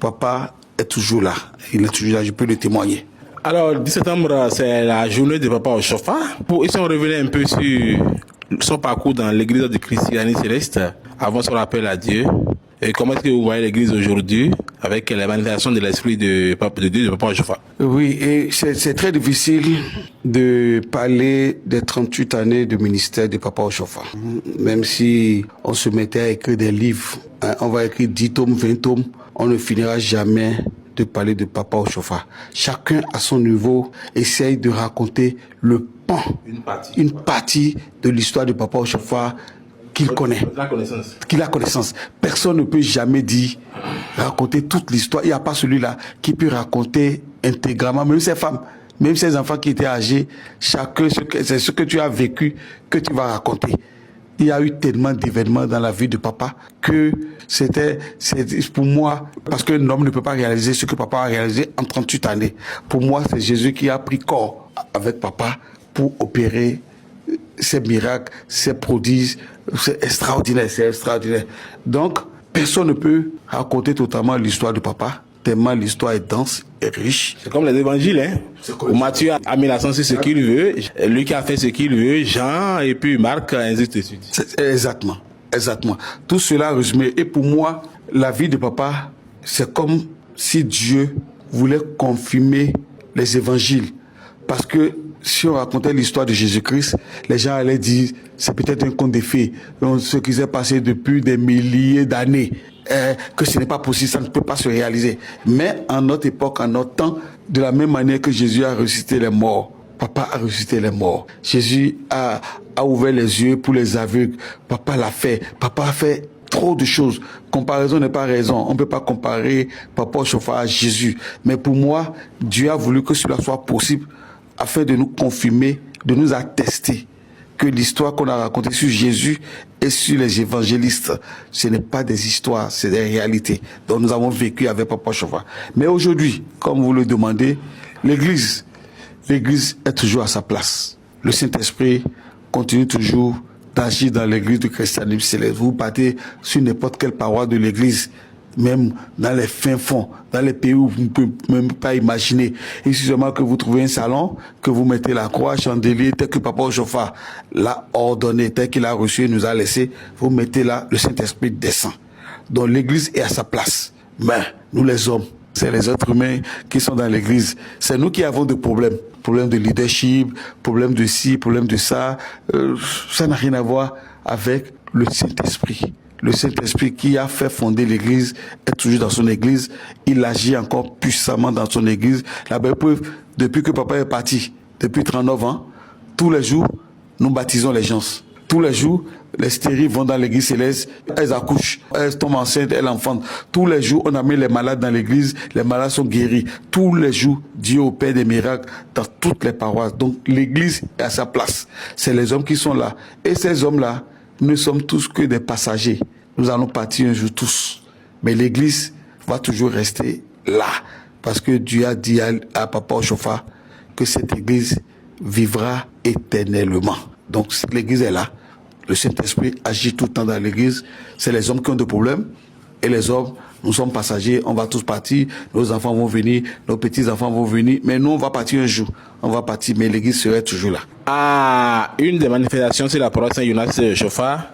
Papa est toujours là. Il est toujours là, je peux le témoigner. Alors, 10 septembre, c'est la journée de Papa Oshofa. Ils sont revenus un peu sur son parcours dans l'église de Christianie Céleste, avant son appel à Dieu. Et comment est-ce que vous voyez l'église aujourd'hui avec la manifestation de l'esprit de Dieu de Papa Oshofa? Oui, et c'est très difficile de parler des 38 années de ministère de Papa Oshofa. Même si on se mettait à écrire des livres, hein, on va écrire 10 tomes, 20 tomes, on ne finira jamais de parler de Papa Oshofa. Chacun à son niveau essaye de raconter le pan, une partie de l'histoire de Papa Oshofa qu'il connaît, qu'il a connaissance. Personne ne peut jamais dire, raconter toute l'histoire. Il n'y a pas celui-là qui peut raconter intégralement, même ces femmes, même ces enfants qui étaient âgés, chacun, c'est ce que tu as vécu que tu vas raconter. Il y a eu tellement d'événements dans la vie de papa que c'est pour moi, parce qu'un homme ne peut pas réaliser ce que papa a réalisé en 38 années. Pour moi, c'est Jésus qui a pris corps avec papa pour opérer ces miracles, ces prodiges. C'est extraordinaire, c'est extraordinaire. Donc, personne ne peut raconter totalement l'histoire de papa, tellement l'histoire est dense et riche. C'est comme les évangiles, hein. Où Matthieu a mis l'accent sur ce qu'il veut, Luc a fait ce qu'il veut, Jean et puis Marc, ainsi de suite. Exactement, exactement. Tout cela résumé. Et pour moi, la vie de papa, c'est comme si Dieu voulait confirmer les évangiles. Parce que si on racontait l'histoire de Jésus-Christ, les gens allaient dire, c'est peut-être un conte de fées. Ce qui s'est passé depuis des milliers d'années, que ce n'est pas possible, ça ne peut pas se réaliser. Mais en notre époque, en notre temps, de la même manière que Jésus a ressuscité les morts, papa a ressuscité les morts. Jésus a ouvert les yeux pour les aveugles. Papa l'a fait. Papa a fait trop de choses. Comparaison n'est pas raison. On ne peut pas comparer Papa Oshofa à Jésus. Mais pour moi, Dieu a voulu que cela soit possible afin de nous confirmer, de nous attester que l'histoire qu'on a racontée sur Jésus et sur les évangélistes, ce n'est pas des histoires, c'est des réalités dont nous avons vécu avec Papa Oshofa. Mais aujourd'hui, comme vous le demandez, l'Église est toujours à sa place. Le Saint-Esprit continue toujours d'agir dans l'Église du christianisme céleste. Vous partez sur n'importe quelle paroi de l'Église, même dans les fins fonds, dans les pays où vous ne pouvez même pas imaginer. Il suffit seulement que vous trouvez un salon, que vous mettez la croix, chandelier, tel que Papa Oshofa l'a ordonné, tel qu'il a reçu et nous a laissé, vous mettez là, le Saint-Esprit descend. Donc l'Église est à sa place. Mais nous les hommes, c'est les êtres humains qui sont dans l'Église. C'est nous qui avons des problèmes. Problèmes de leadership, problèmes de ci, problèmes de ça. Ça n'a rien à voir avec le Saint-Esprit. Le Saint-Esprit qui a fait fonder l'Église est toujours dans son Église. Il agit encore puissamment dans son Église. La belle preuve, depuis que papa est parti, depuis 39 ans, tous les jours, nous baptisons les gens. Tous les jours, les stériles vont dans l'église céleste, elles accouchent, elles tombent enceintes, elles enfantent. Tous les jours, on a mis les malades dans l'église, les malades sont guéris. Tous les jours, Dieu opère des miracles dans toutes les paroisses. Donc l'église est à sa place. C'est les hommes qui sont là. Et ces hommes-là, nous sommes tous que des passagers. Nous allons partir un jour tous. Mais l'église va toujours rester là. Parce que Dieu a dit à Papa Oshofa que cette église vivra éternellement. Donc l'église est là. Le Saint-Esprit agit tout le temps dans l'église. C'est les hommes qui ont des problèmes. Et les hommes, nous sommes passagers, on va tous partir. Nos enfants vont venir, nos petits-enfants vont venir. Mais nous, on va partir un jour. On va partir, mais l'église serait toujours là. Ah, une des manifestations, c'est la paroisse Saint-Jonas Oshofa.